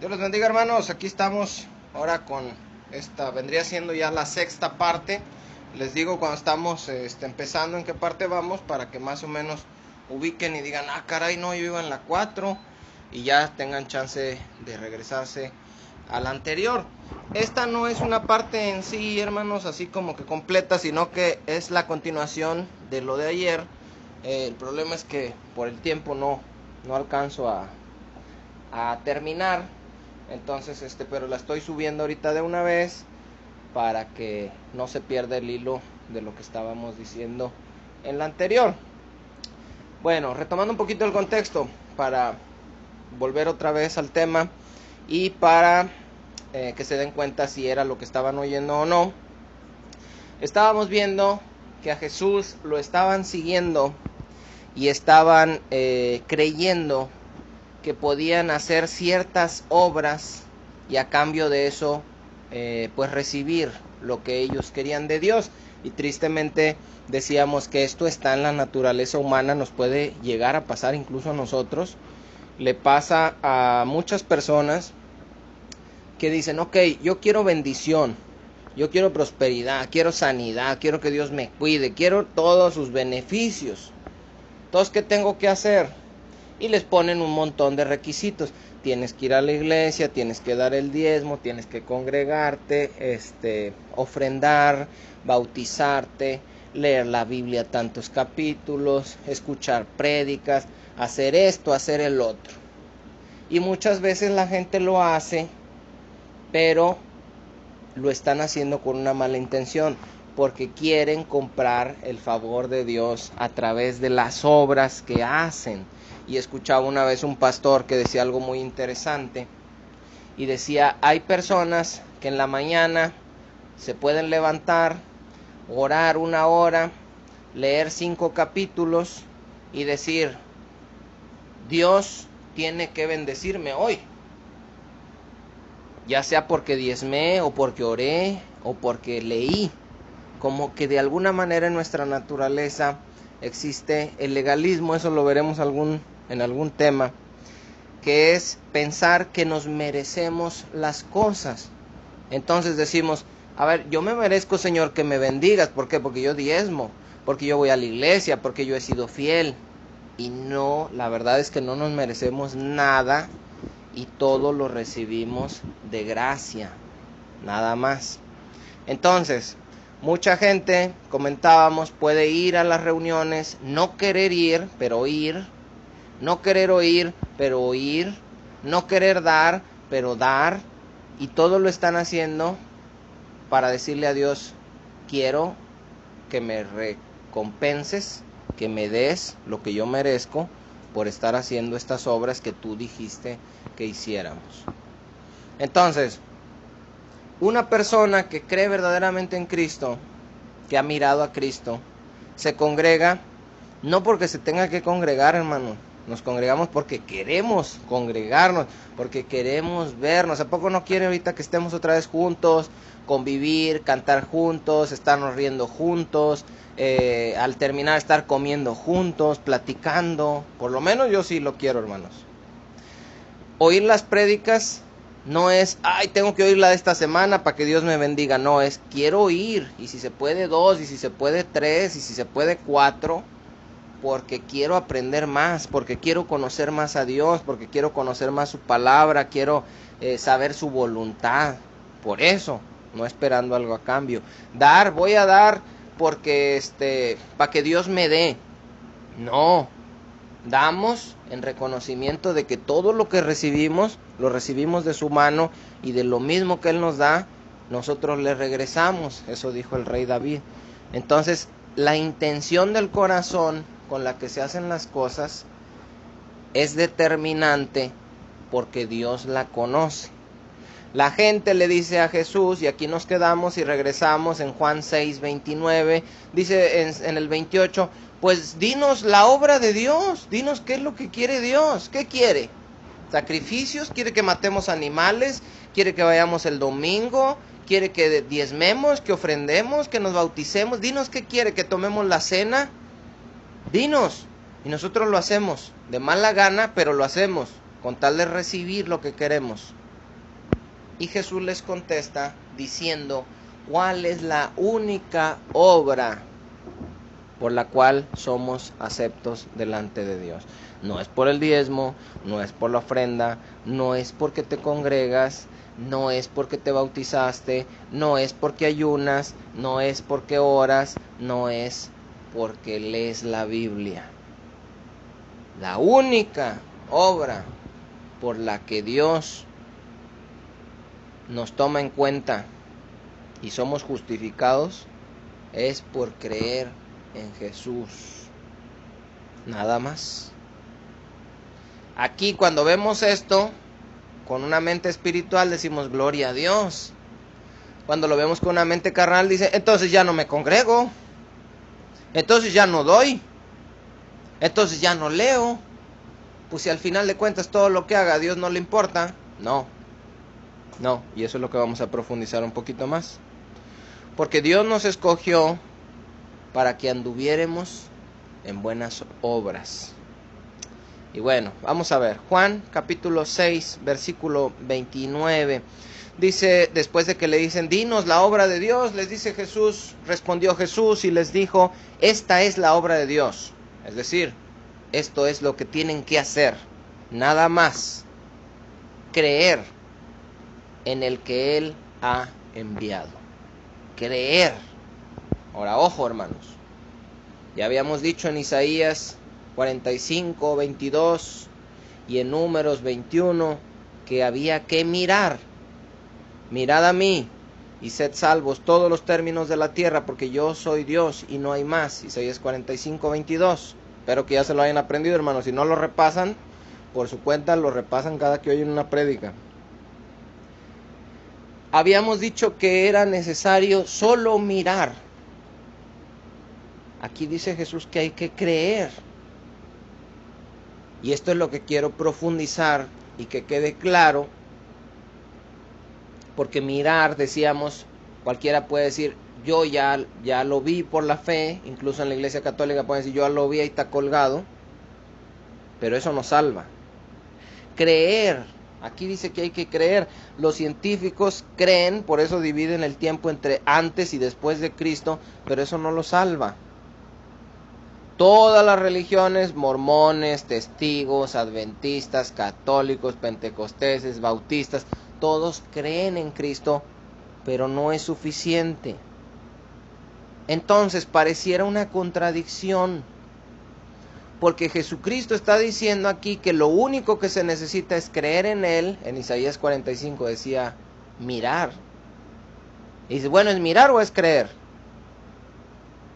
Dios los bendiga, hermanos. Aquí estamos ahora con esta, vendría siendo ya la sexta parte. Les digo cuando estamos empezando en qué parte vamos, para que más o menos ubiquen y digan, ah, caray, no, yo iba en la 4, y ya tengan chance de regresarse a la anterior. Esta no es una parte en sí, hermanos, así como que completa, sino que es la continuación de lo de ayer. El problema es que por el tiempo no alcanzo a terminar. Entonces, pero la estoy subiendo ahorita de una vez para que no se pierda el hilo de lo que estábamos diciendo en la anterior. Bueno, retomando un poquito el contexto para volver otra vez al tema y para que se den cuenta si era lo que estaban oyendo o no. Estábamos viendo que a Jesús lo estaban siguiendo y estaban creyendo que podían hacer ciertas obras y a cambio de eso pues recibir lo que ellos querían de Dios. Y tristemente decíamos que esto está en la naturaleza humana, nos puede llegar a pasar incluso a nosotros. Le pasa a muchas personas que dicen, ok, yo quiero bendición, yo quiero prosperidad, quiero sanidad, quiero que Dios me cuide, quiero todos sus beneficios. Entonces, ¿qué tengo que hacer? Y les ponen un montón de requisitos. Tienes que ir a la iglesia, tienes que dar el diezmo, tienes que congregarte, ofrendar, bautizarte, leer la Biblia tantos capítulos, escuchar prédicas, hacer esto, hacer el otro. Y muchas veces la gente lo hace, pero lo están haciendo con una mala intención, porque quieren comprar el favor de Dios a través de las obras que hacen. Y escuchaba una vez un pastor que decía algo muy interesante, y decía, hay personas que en la mañana se pueden levantar, orar 1 hora, leer 5 capítulos y decir, Dios tiene que bendecirme hoy, ya sea porque diezmé o porque oré o porque leí. Como que de alguna manera en nuestra naturaleza existe el legalismo, eso lo veremos en algún tema, que es pensar que nos merecemos las cosas. Entonces decimos, a ver, yo me merezco, Señor, que me bendigas. ¿Por qué? Porque yo diezmo, porque yo voy a la iglesia, porque yo he sido fiel. Y no, la verdad es que no nos merecemos nada y todo lo recibimos de gracia, nada más. Entonces, mucha gente, comentábamos, puede ir a las reuniones, no querer ir, pero ir, no querer oír, pero oír, no querer dar, pero dar, y todo lo están haciendo para decirle a Dios, quiero que me recompenses, que me des lo que yo merezco por estar haciendo estas obras que tú dijiste que hiciéramos. Entonces, una persona que cree verdaderamente en Cristo, que ha mirado a Cristo, se congrega, no porque se tenga que congregar, hermano. Nos congregamos porque queremos congregarnos, porque queremos vernos. ¿A poco no quiere ahorita que estemos otra vez juntos, convivir, cantar juntos, estarnos riendo juntos, al terminar estar comiendo juntos, platicando? Por lo menos yo sí lo quiero, hermanos. Oír las prédicas no es, ay, tengo que oírla de esta semana para que Dios me bendiga. No, es, quiero oír, y si se puede 2, y si se puede 3, y si se puede 4, porque quiero aprender más, porque quiero conocer más a Dios, porque quiero conocer más su palabra, quiero saber su voluntad. Por eso, no esperando algo a cambio. Dar, voy a dar porque para que Dios me dé. No, damos en reconocimiento de que todo lo que recibimos, lo recibimos de su mano, y de lo mismo que Él nos da, nosotros le regresamos. Eso dijo el rey David. Entonces, la intención del corazón con la que se hacen las cosas es determinante, porque Dios la conoce. La gente le dice a Jesús, y aquí nos quedamos y regresamos en Juan 6:29, dice en el 28, pues dinos la obra de Dios, dinos qué es lo que quiere Dios. ¿Qué quiere? ¿Sacrificios? ¿Quiere que matemos animales? ¿Quiere que vayamos el domingo? ¿Quiere que diezmemos, que ofrendemos, que nos bauticemos? Dinos qué quiere, que tomemos la cena. Dinos. Y nosotros lo hacemos de mala gana, pero lo hacemos con tal de recibir lo que queremos. Y Jesús les contesta diciendo, ¿cuál es la única obra por la cual somos aceptos delante de Dios? No es por el diezmo, no es por la ofrenda, no es porque te congregas, no es porque te bautizaste, no es porque ayunas, no es porque oras, no es porque lees la Biblia. La única obra por la que Dios nos toma en cuenta y somos justificados es por creer en Jesús. Nada más. Aquí cuando vemos esto con una mente espiritual decimos gloria a Dios. Cuando lo vemos con una mente carnal dice, entonces ya no me congrego, entonces ya no doy, entonces ya no leo. Pues si al final de cuentas todo lo que haga a Dios no le importa. No, y eso es lo que vamos a profundizar un poquito más. Porque Dios nos escogió para que anduviéramos en buenas obras. Y bueno, vamos a ver, Juan capítulo 6, versículo 29. Dice, después de que le dicen, dinos la obra de Dios, les dice Jesús, respondió Jesús y les dijo, esta es la obra de Dios. Es decir, esto es lo que tienen que hacer, nada más, creer en el que Él ha enviado. Creer. Ahora, ojo, hermanos. Ya habíamos dicho en Isaías 45, 22 y en Números 21 que había que mirar. Mirad a mí y sed salvos todos los términos de la tierra, porque yo soy Dios y no hay más. Isaías 45, 22. Espero que ya se lo hayan aprendido, hermanos. Si no lo repasan, por su cuenta lo repasan cada que oyen una prédica. Habíamos dicho que era necesario solo mirar. Aquí dice Jesús que hay que creer. Y esto es lo que quiero profundizar y que quede claro. Porque mirar, decíamos, cualquiera puede decir, yo ya lo vi por la fe. Incluso en la Iglesia Católica pueden decir, yo ya lo vi, ahí está colgado. Pero eso no salva. Creer. Aquí dice que hay que creer. Los científicos creen, por eso dividen el tiempo entre antes y después de Cristo, pero eso no lo salva. Todas las religiones, mormones, testigos, adventistas, católicos, pentecosteses, bautistas, todos creen en Cristo, pero no es suficiente. Entonces pareciera una contradicción, porque Jesucristo está diciendo aquí que lo único que se necesita es creer en Él. En Isaías 45 decía, mirar. Y dice, bueno, ¿es mirar o es creer?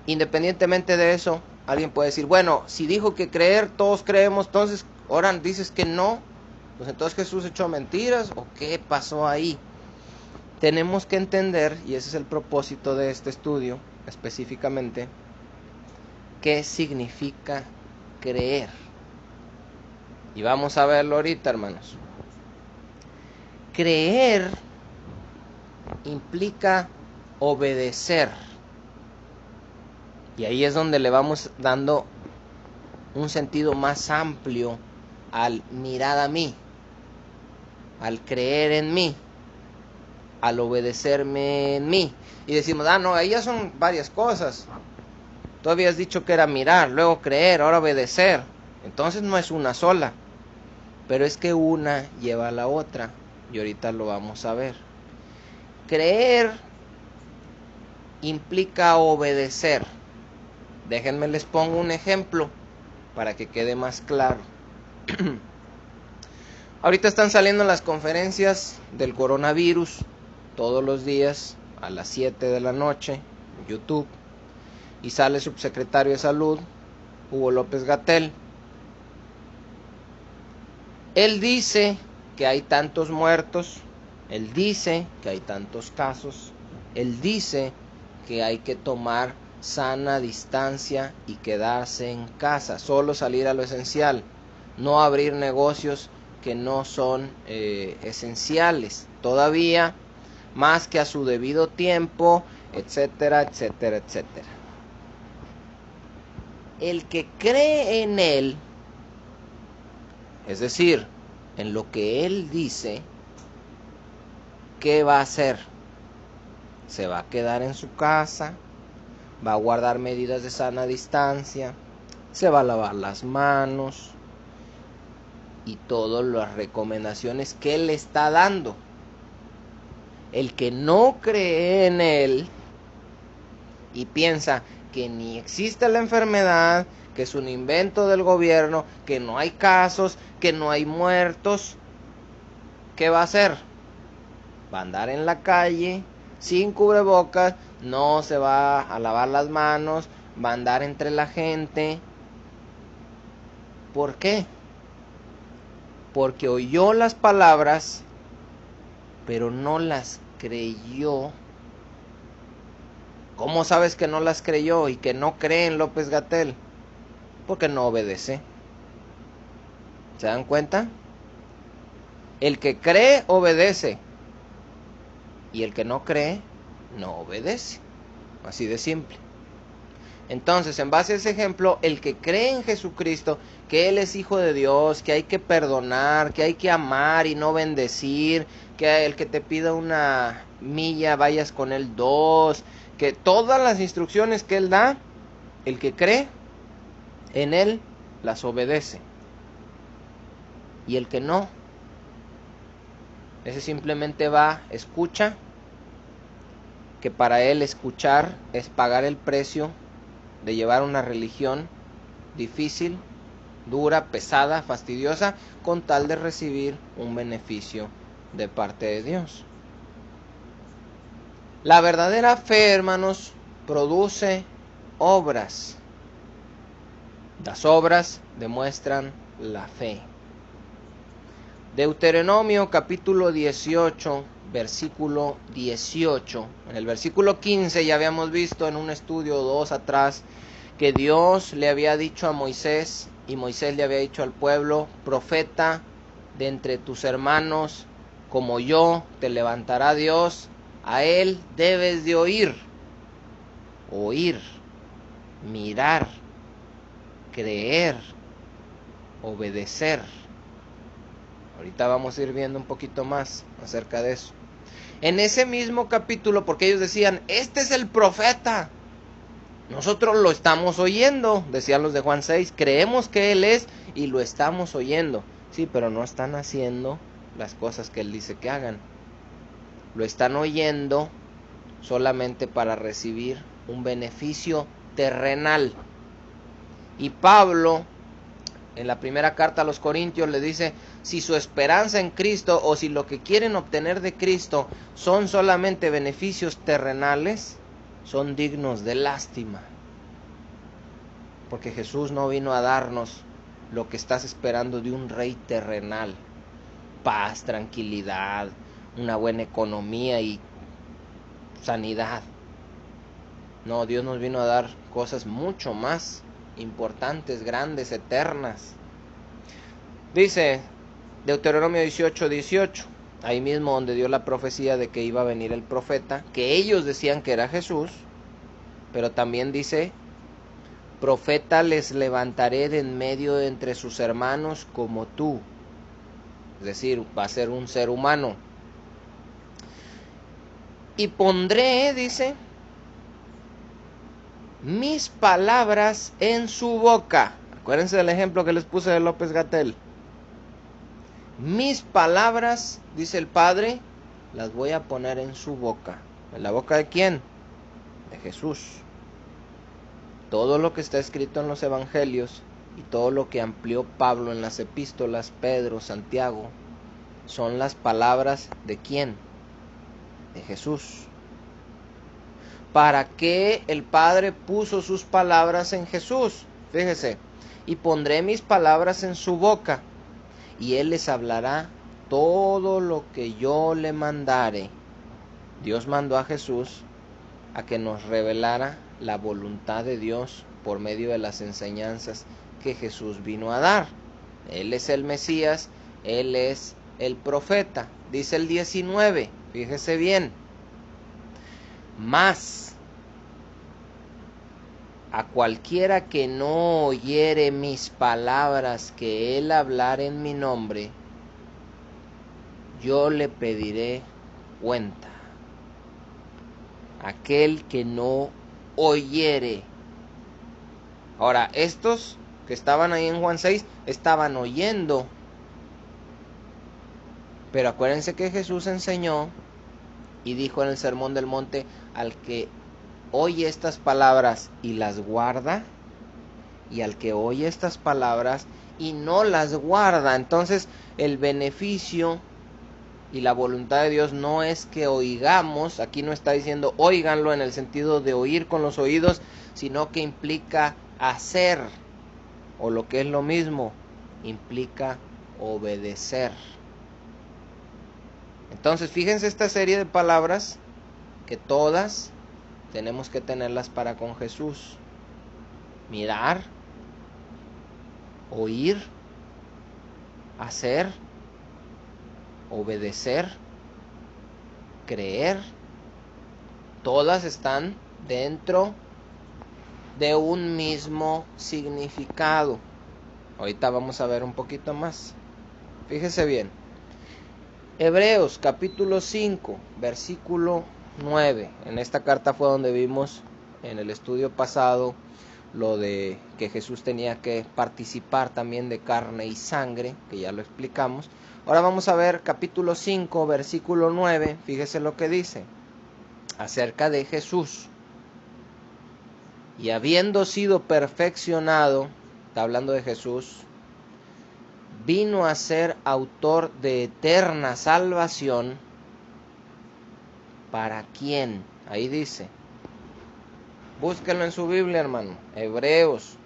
Independientemente de eso, alguien puede decir, bueno, si dijo que creer, todos creemos, entonces ahora dices que no, pues entonces Jesús echó mentiras, ¿o qué pasó ahí? Tenemos que entender, y ese es el propósito de este estudio específicamente, qué significa creer. Y vamos a verlo ahorita, hermanos. Creer implica obedecer. Y ahí es donde le vamos dando un sentido más amplio al mirar a mí, al creer en mí, al obedecerme en mí. Y decimos, no, ahí ya son varias cosas. Tú habías dicho que era mirar, luego creer, ahora obedecer. Entonces no es una sola. Pero es que una lleva a la otra. Y ahorita lo vamos a ver. Creer implica obedecer. Déjenme les pongo un ejemplo para que quede más claro. Ahorita están saliendo las conferencias del coronavirus todos los días a las 7 de la noche en YouTube. Y sale el subsecretario de Salud, Hugo López-Gatell. Él dice que hay tantos muertos, él dice que hay tantos casos, él dice que hay que tomar sana distancia y quedarse en casa, solo salir a lo esencial, no abrir negocios que no son esenciales todavía, más que a su debido tiempo, etcétera, etcétera, etcétera. El que cree en él, es decir, en lo que él dice, ¿qué va a hacer? Se va a quedar en su casa, va a guardar medidas de sana distancia, se va a lavar las manos y todas las recomendaciones que él está dando. El que no cree en él y piensa que ni existe la enfermedad, que es un invento del gobierno, que no hay casos, que no hay muertos, ¿qué va a hacer? Va a andar en la calle sin cubrebocas, no se va a lavar las manos, va a andar entre la gente. ¿Por qué? Porque oyó las palabras, pero no las creyó. ¿Cómo sabes que no las creyó y que no cree en López-Gatell? Porque no obedece. ¿Se dan cuenta? El que cree, obedece. Y el que no cree, no obedece. Así de simple. Entonces, en base a ese ejemplo, el que cree en Jesucristo, que Él es Hijo de Dios, que hay que perdonar, que hay que amar y no bendecir, que el que te pida una milla vayas con Él 2, que todas las instrucciones que Él da, el que cree en Él las obedece. Y el que no, ese simplemente va, escucha, que para él escuchar es pagar el precio de llevar una religión difícil, dura, pesada, fastidiosa, con tal de recibir un beneficio de parte de Dios. La verdadera fe, hermanos, produce obras. Las obras demuestran la fe. Deuteronomio capítulo 18, versículo 18. En el versículo 15 ya habíamos visto en un estudio o dos atrás que Dios le había dicho a Moisés, y Moisés le había dicho al pueblo: profeta de entre tus hermanos como yo te levantará Dios, a él debes de oír, mirar, creer, obedecer. Ahorita vamos a ir viendo un poquito más acerca de eso. En ese mismo capítulo, porque ellos decían, este es el profeta, nosotros lo estamos oyendo, decían los de Juan 6, creemos que él es y lo estamos oyendo. Sí, pero no están haciendo las cosas que él dice que hagan. Lo están oyendo solamente para recibir un beneficio terrenal. Y Pablo, en la primera carta a los Corintios, le dice, si su esperanza en Cristo o si lo que quieren obtener de Cristo son solamente beneficios terrenales, son dignos de lástima. Porque Jesús no vino a darnos lo que estás esperando de un rey terrenal: paz, tranquilidad, una buena economía y sanidad. No, Dios nos vino a dar cosas mucho más importantes, grandes, eternas. Dice Deuteronomio 18, 18, ahí mismo donde dio la profecía de que iba a venir el profeta, que ellos decían que era Jesús, pero también dice, profeta les levantaré de en medio de entre sus hermanos como tú. Es decir, va a ser un ser humano. Y pondré, dice, mis palabras en su boca. Acuérdense del ejemplo que les puse de López-Gatell. Mis palabras, dice el Padre, las voy a poner en su boca. ¿En la boca de quién? De Jesús. Todo lo que está escrito en los evangelios y todo lo que amplió Pablo en las epístolas, Pedro, Santiago, son las palabras de quién? De Jesús. ¿Para qué el Padre puso sus palabras en Jesús? Fíjese, y pondré mis palabras en su boca, y él les hablará todo lo que yo le mandare. Dios mandó a Jesús a que nos revelara la voluntad de Dios por medio de las enseñanzas que Jesús vino a dar. Él es el Mesías, él es el profeta. Dice el 19, fíjese bien. Mas a cualquiera que no oyere mis palabras que él hablar en mi nombre, yo le pediré cuenta. Aquel que no oyere. Ahora, estos que estaban ahí en Juan 6 estaban oyendo. Pero acuérdense que Jesús enseñó y dijo en el Sermón del Monte: al que oye estas palabras y las guarda, y al que oye estas palabras y no las guarda. Entonces, el beneficio y la voluntad de Dios no es que oigamos, aquí no está diciendo óiganlo en el sentido de oír con los oídos, sino que implica hacer, o lo que es lo mismo, implica obedecer. Entonces, fíjense esta serie de palabras que todas tenemos que tenerlas para con Jesús. Mirar, oír, hacer, obedecer, creer, todas están dentro de un mismo significado. Ahorita vamos a ver un poquito más. Fíjese bien. Hebreos capítulo 5, versículo 9. En esta carta fue donde vimos en el estudio pasado lo de que Jesús tenía que participar también de carne y sangre, que ya lo explicamos. Ahora vamos a ver capítulo 5, versículo 9. Fíjese lo que dice acerca de Jesús. Y habiendo sido perfeccionado, está hablando de Jesús, vino a ser autor de eterna salvación. ¿Para quién? Ahí dice. Búsquenlo en su Biblia, hermano. Hebreos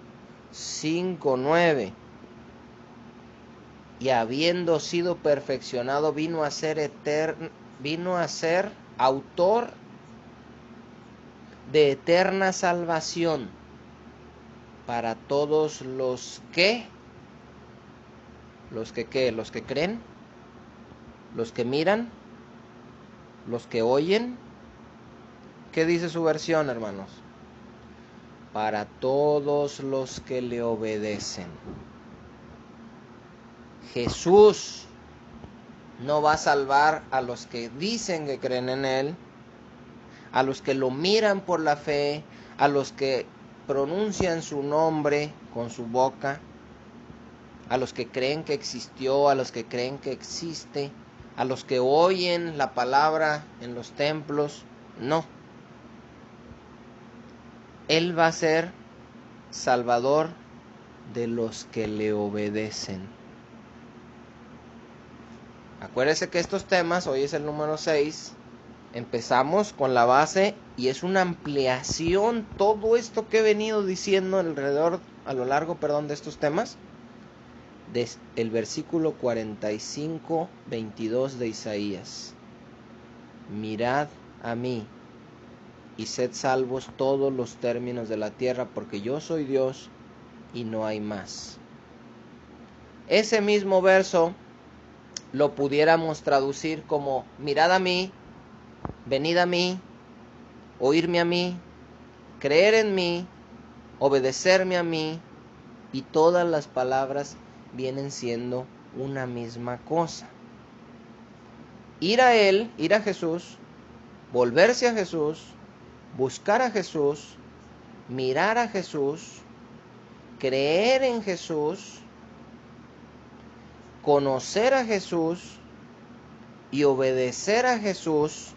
5:9. Y habiendo sido perfeccionado, vino a ser autor de eterna salvación para todos los que creen, los que miran, los que oyen. ¿Qué dice su versión, hermanos? Para todos los que le obedecen. Jesús no va a salvar a los que dicen que creen en Él, a los que lo miran por la fe, a los que pronuncian su nombre con su boca, a los que creen que existió, a los que creen que existe, a los que oyen la palabra en los templos. No. Él va a ser salvador de los que le obedecen. Acuérdese que estos temas, hoy es el número 6, empezamos con la base y es una ampliación, todo esto que he venido diciendo a lo largo de estos temas, del versículo 45, 22 de Isaías. Mirad a mí y sed salvos todos los términos de la tierra, porque yo soy Dios y no hay más. Ese mismo verso lo pudiéramos traducir como: mirad a mí, venid a mí, oírme a mí, creer en mí, obedecerme a mí, y todas las palabras vienen siendo una misma cosa. Ir a Él, ir a Jesús, volverse a Jesús, buscar a Jesús, mirar a Jesús, creer en Jesús, conocer a Jesús y obedecer a Jesús,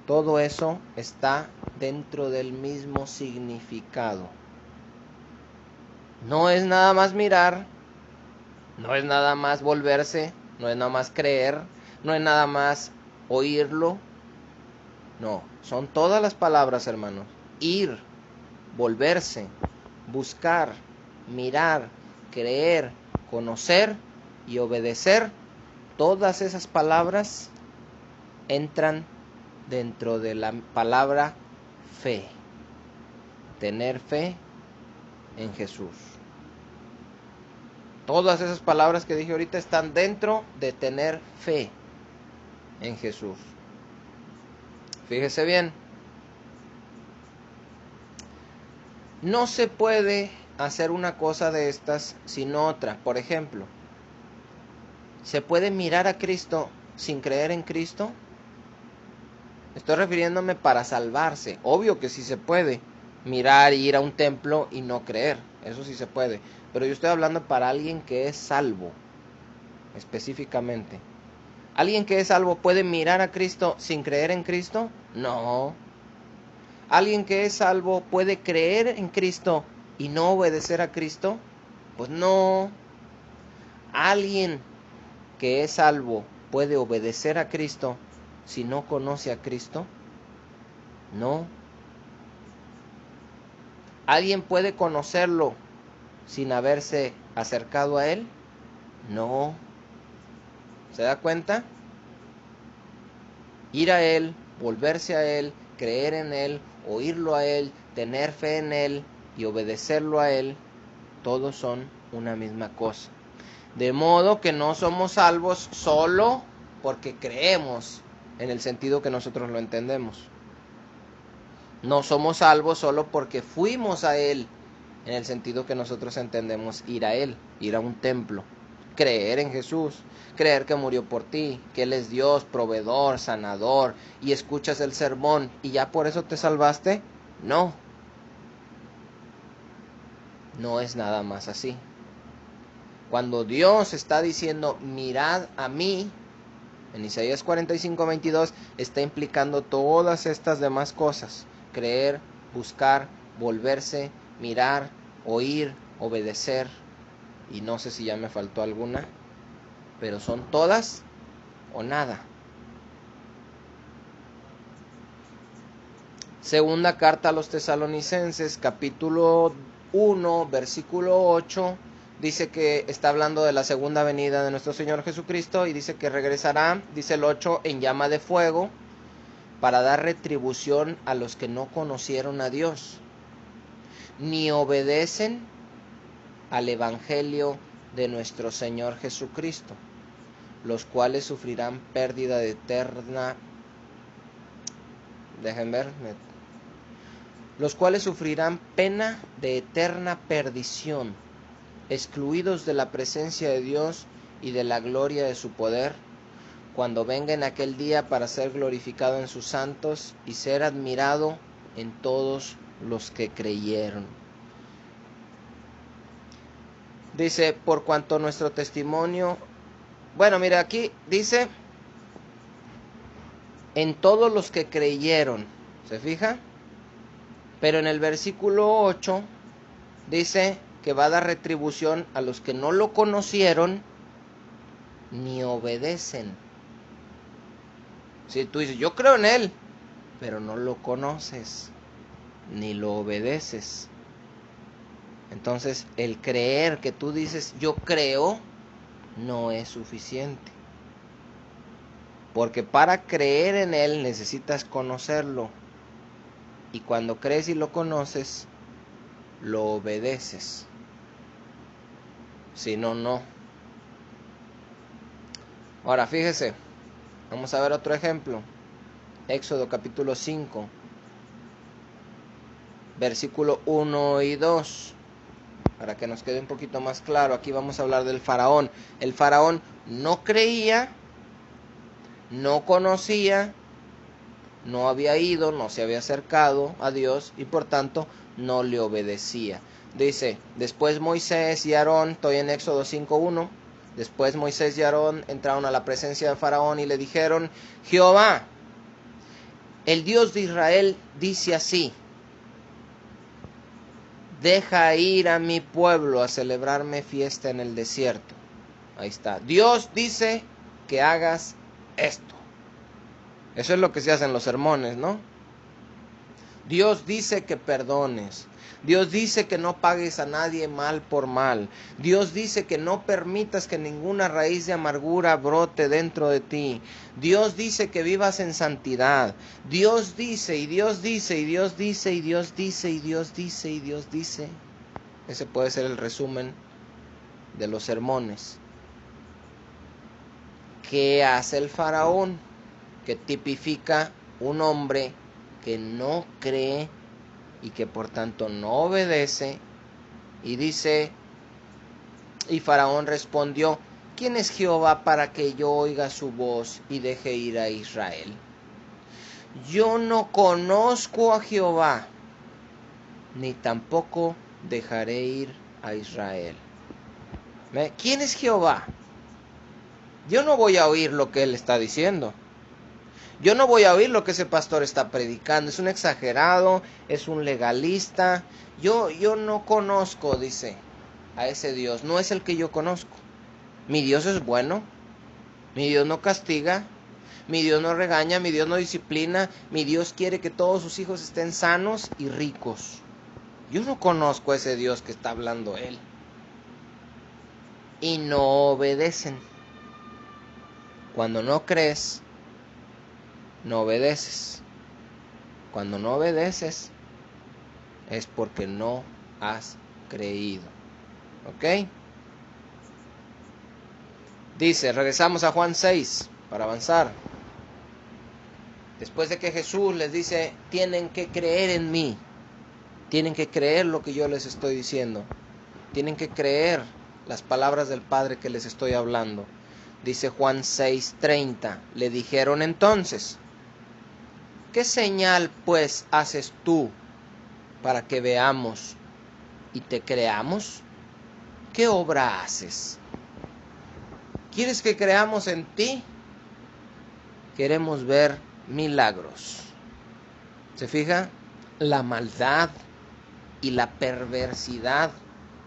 todo eso está dentro del mismo significado. No es nada más mirar, no es nada más volverse, no es nada más creer, no es nada más oírlo. No, son todas las palabras, hermanos. Ir, volverse, buscar, mirar, creer, conocer y obedecer. Todas esas palabras entran dentro de la palabra fe. Tener fe en Jesús. Todas esas palabras que dije ahorita están dentro de tener fe en Jesús. Fíjese bien. No se puede hacer una cosa de estas sin otra. Por ejemplo, ¿se puede mirar a Cristo sin creer en Cristo? Estoy refiriéndome para salvarse. Obvio que sí se puede mirar y ir a un templo y no creer. Eso sí se puede. Pero yo estoy hablando para alguien que es salvo, específicamente. ¿Alguien que es salvo puede mirar a Cristo sin creer en Cristo? No. ¿Alguien que es salvo puede creer en Cristo y no obedecer a Cristo? Pues no. ¿Alguien que es salvo puede obedecer a Cristo si no conoce a Cristo? No. ¿Alguien puede conocerlo sin haberse acercado a Él? No. ¿Se da cuenta? Ir a Él, volverse a Él, creer en Él, oírlo a Él, tener fe en Él y obedecerlo a Él, todos son una misma cosa. De modo que no somos salvos solo porque creemos en el sentido que nosotros lo entendemos. No somos salvos solo porque fuimos a Él en el sentido que nosotros entendemos ir a Él, ir a un templo, creer en Jesús, creer que murió por ti, que Él es Dios, proveedor, sanador, y escuchas el sermón y ya por eso te salvaste. No, no es nada más así. Cuando Dios está diciendo mirad a mí, en Isaías 45:22 está implicando todas estas demás cosas: creer, buscar, volverse, mirar, oír, obedecer, y no sé si ya me faltó alguna, pero son todas o nada. Segunda carta a los Tesalonicenses, capítulo 1, versículo 8, dice que está hablando de la segunda venida de nuestro Señor Jesucristo y dice que regresará, dice el 8, en llama de fuego para dar retribución a los que no conocieron a Dios, ni obedecen al Evangelio de nuestro Señor Jesucristo, los cuales sufrirán pérdida eterna. Dejen ver. Los cuales sufrirán pena de eterna perdición, excluidos de la presencia de Dios y de la gloria de su poder, cuando venga en aquel día para ser glorificado en sus santos y ser admirado en todos los que creyeron. Dice, por cuanto nuestro testimonio... Bueno, mira, aquí dice, en todos los que creyeron. ¿Se fija? Pero en el versículo 8 dice que va a dar retribución a los que no lo conocieron ni obedecen. Si tú dices, yo creo en Él, pero no lo conoces, ni lo obedeces. Entonces, el creer que tú dices, yo creo, no es suficiente. Porque para creer en Él necesitas conocerlo. Y cuando crees y lo conoces, lo obedeces. Si no, no. Ahora, fíjese. Vamos a ver otro ejemplo. Éxodo capítulo 5. Versículo 1 y 2. Para que nos quede un poquito más claro. Aquí vamos a hablar del faraón. El faraón no creía, no conocía, no había ido, no se había acercado a Dios y por tanto no le obedecía. Dice, después Moisés y Aarón, estoy en Éxodo 5:1, después Moisés y Aarón entraron a la presencia de Faraón y le dijeron, Jehová, el Dios de Israel, dice así, deja ir a mi pueblo a celebrarme fiesta en el desierto. Ahí está, Dios dice que hagas esto. Eso es lo que se hace en los sermones, ¿no? Dios dice que perdones. Dios dice que no pagues a nadie mal por mal. Dios dice que no permitas que ninguna raíz de amargura brote dentro de ti. Dios dice que vivas en santidad. Dios dice y Dios dice y Dios dice y Dios dice y Dios dice y Dios dice. Ese puede ser el resumen de los sermones. ¿Qué hace el faraón? Que tipifica un hombre que no cree y que por tanto no obedece, y dice, y Faraón respondió, ¿quién es Jehová para que yo oiga su voz y deje ir a Israel? yo no conozco a Jehová, ni tampoco dejaré ir a Israel. ¿Quién es Jehová? Yo no voy a oír lo que él está diciendo. Yo no voy a oír lo que ese pastor está predicando. Es un exagerado, es un legalista. Yo no conozco, dice, a ese Dios. No es el que yo conozco. Mi Dios es bueno. Mi Dios no castiga. Mi Dios no regaña. Mi Dios no disciplina. Mi Dios quiere que todos sus hijos estén sanos y ricos. Yo no conozco a ese Dios que está hablando él. Y no obedecen. Cuando no crees, no obedeces. Cuando no obedeces, es porque no has creído. ¿Ok? Dice, regresamos a Juan 6 para avanzar. Después de que Jesús les dice, tienen que creer en mí. Tienen que creer lo que yo les estoy diciendo. Tienen que creer las palabras del Padre que les estoy hablando. Dice Juan 6:30. Le dijeron entonces, ¿qué señal pues haces tú para que veamos y te creamos? ¿Qué obra haces? ¿Quieres que creamos en ti? Queremos ver milagros. ¿Se fija? La maldad y la perversidad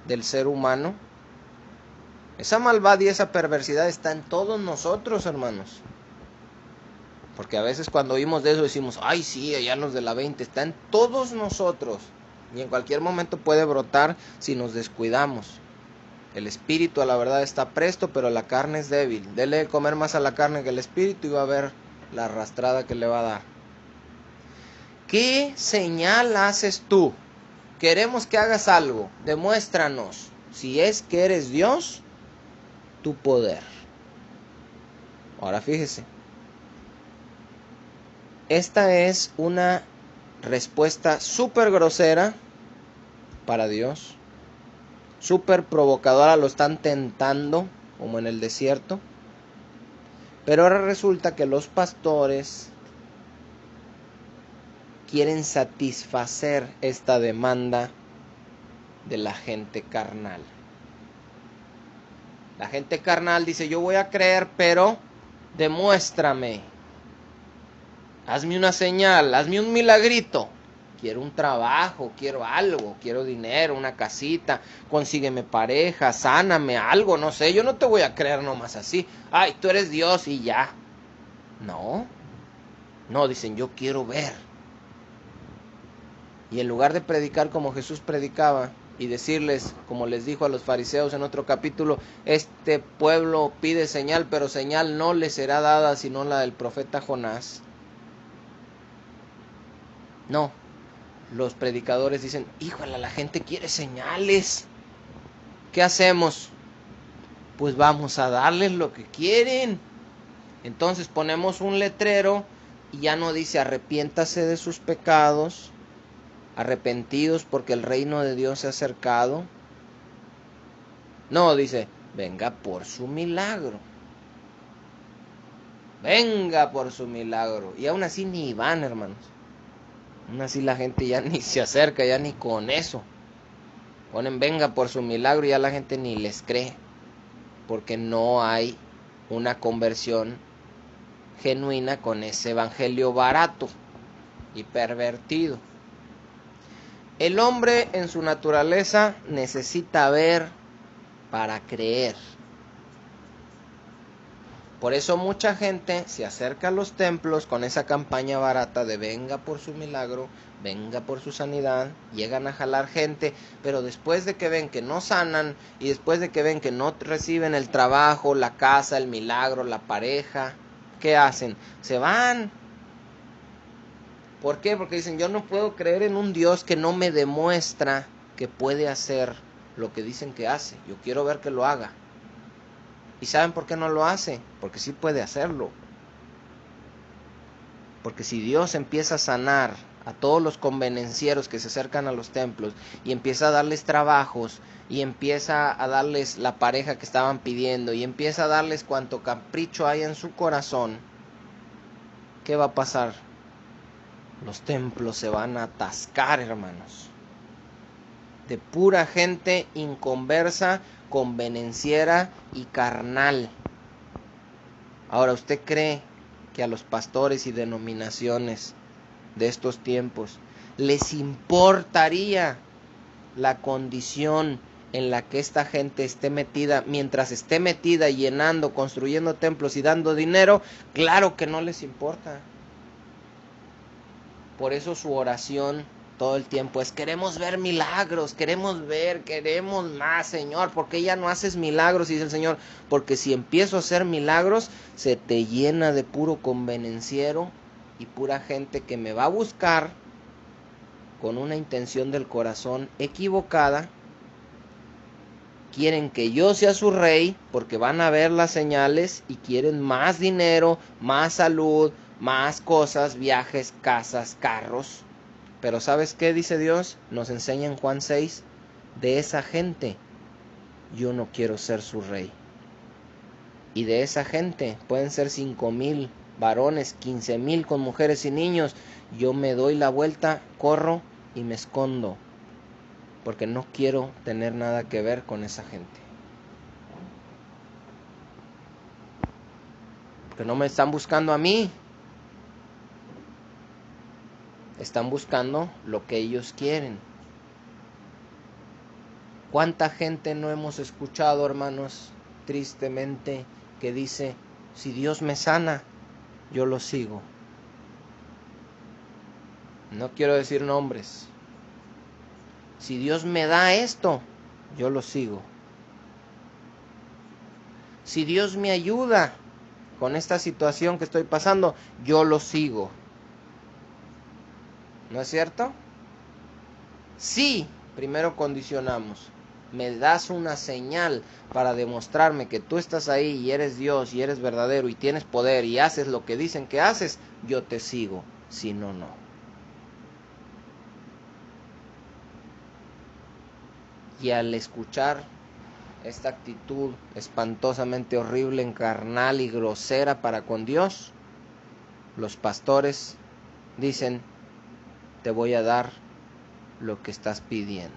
del ser humano. Esa maldad y esa perversidad está en todos nosotros, hermanos. Porque a veces cuando oímos de eso decimos, ay sí, allá los de la 20, está en todos nosotros. Y en cualquier momento puede brotar si nos descuidamos. El espíritu a la verdad está presto, pero la carne es débil. Dele de comer más a la carne que al espíritu y va a ver la arrastrada que le va a dar. ¿Qué señal haces tú? Queremos que hagas algo. Demuéstranos, si es que eres Dios, tu poder. Ahora fíjese. Esta es una respuesta súper grosera para Dios. Súper provocadora, lo están tentando, como en el desierto. Pero ahora resulta que los pastores quieren satisfacer esta demanda de la gente carnal. La gente carnal dice, yo voy a creer, pero demuéstrame. Hazme una señal, hazme un milagrito. Quiero un trabajo, quiero algo, quiero dinero, una casita, consígueme pareja, sáname algo, no sé. Yo no te voy a creer nomás así. Ay, tú eres Dios y ya. No, dicen, yo quiero ver. Y en lugar de predicar como Jesús predicaba y decirles, como les dijo a los fariseos en otro capítulo, este pueblo pide señal, pero señal no le será dada sino la del profeta Jonás. No, los predicadores dicen, híjole, la gente quiere señales. ¿Qué hacemos? Pues vamos a darles lo que quieren. Entonces ponemos un letrero y ya no dice arrepiéntase de sus pecados, arrepentidos porque el reino de Dios se ha acercado. No, dice, venga por su milagro. Venga por su milagro. Y aún así ni van, hermanos. Aún así la gente ya ni se acerca, ya ni con eso. Ponen venga por su milagro y ya la gente ni les cree. Porque no hay una conversión genuina con ese evangelio barato y pervertido. El hombre en su naturaleza necesita ver para creer. Por eso mucha gente se acerca a los templos con esa campaña barata de venga por su milagro, venga por su sanidad. Llegan a jalar gente, pero después de que ven que no sanan y después de que ven que no reciben el trabajo, la casa, el milagro, la pareja, ¿qué hacen? Se van. ¿Por qué? Porque dicen, yo no puedo creer en un Dios que no me demuestra que puede hacer lo que dicen que hace. Yo quiero ver que lo haga. ¿Y saben por qué no lo hace? Porque sí puede hacerlo. Porque si Dios empieza a sanar a todos los convenencieros que se acercan a los templos y empieza a darles trabajos y empieza a darles la pareja que estaban pidiendo y empieza a darles cuanto capricho hay en su corazón, ¿qué va a pasar? los templos se van a atascar, hermanos, de pura gente inconversa, convenenciera y carnal. Ahora, ¿usted cree que a los pastores y denominaciones de estos tiempos les importaría la condición en la que esta gente esté metida, mientras esté metida llenando, construyendo templos y dando dinero? Claro que no les importa. Por eso su oración todo el tiempo es: queremos ver milagros, queremos más, Señor. ¿Por qué ya no haces milagros? Y dice el Señor: porque si empiezo a hacer milagros, se te llena de puro convenenciero y pura gente que me va a buscar con una intención del corazón equivocada. Quieren que yo sea su rey porque van a ver las señales y quieren más dinero, más salud, más cosas, viajes, casas, carros. Pero ¿sabes qué dice Dios? Nos enseña en Juan 6, de esa gente yo no quiero ser su rey. Y de esa gente pueden ser 5,000 varones, 15,000 con mujeres y niños. Yo me doy la vuelta, corro y me escondo, porque no quiero tener nada que ver con esa gente. Porque no me están buscando a mí. Están buscando lo que ellos quieren. ¿Cuánta gente no hemos escuchado, hermanos, tristemente, que dice: si Dios me sana, yo lo sigo? No quiero decir nombres. Si Dios me da esto, yo lo sigo. Si Dios me ayuda con esta situación que estoy pasando, yo lo sigo. ¿No es cierto? Sí, primero condicionamos. Me das una señal para demostrarme que tú estás ahí y eres Dios y eres verdadero y tienes poder y haces lo que dicen que haces, yo te sigo. Si no, no. Y al escuchar esta actitud espantosamente horrible, carnal y grosera para con Dios, los pastores dicen: te voy a dar lo que estás pidiendo.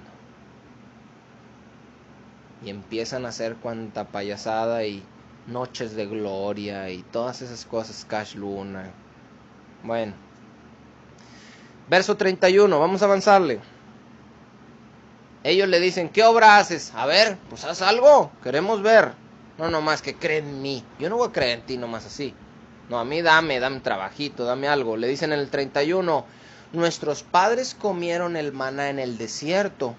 Y empiezan a hacer cuanta payasada y noches de gloria y todas esas cosas, Cash Luna. Bueno, verso 31, vamos a avanzarle. Ellos le dicen: ¿qué obra haces? A ver, pues haz algo, queremos ver. No nomás que cree en mí. Yo no voy a creer en ti nomás así. No, a mí dame trabajito, dame algo. Le dicen en el 31: nuestros padres comieron el maná en el desierto,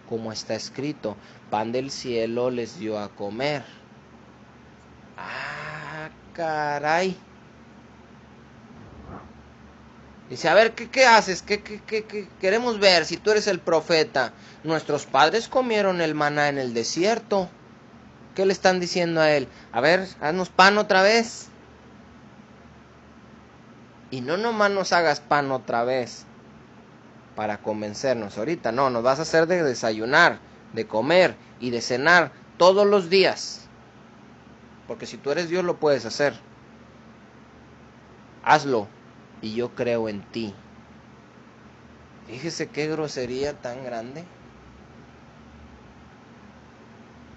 como está escrito, pan del cielo les dio a comer. Ah, caray. Dice: a ver, ¿qué haces? ¿Qué queremos ver si tú eres el profeta? Nuestros padres comieron el maná en el desierto. ¿Qué le están diciendo a él? A ver, haznos pan otra vez. Y no nomás nos hagas pan otra vez para convencernos ahorita. No, nos vas a hacer de desayunar, de comer y de cenar todos los días. Porque si tú eres Dios lo puedes hacer. Hazlo y yo creo en ti. Fíjese qué grosería tan grande.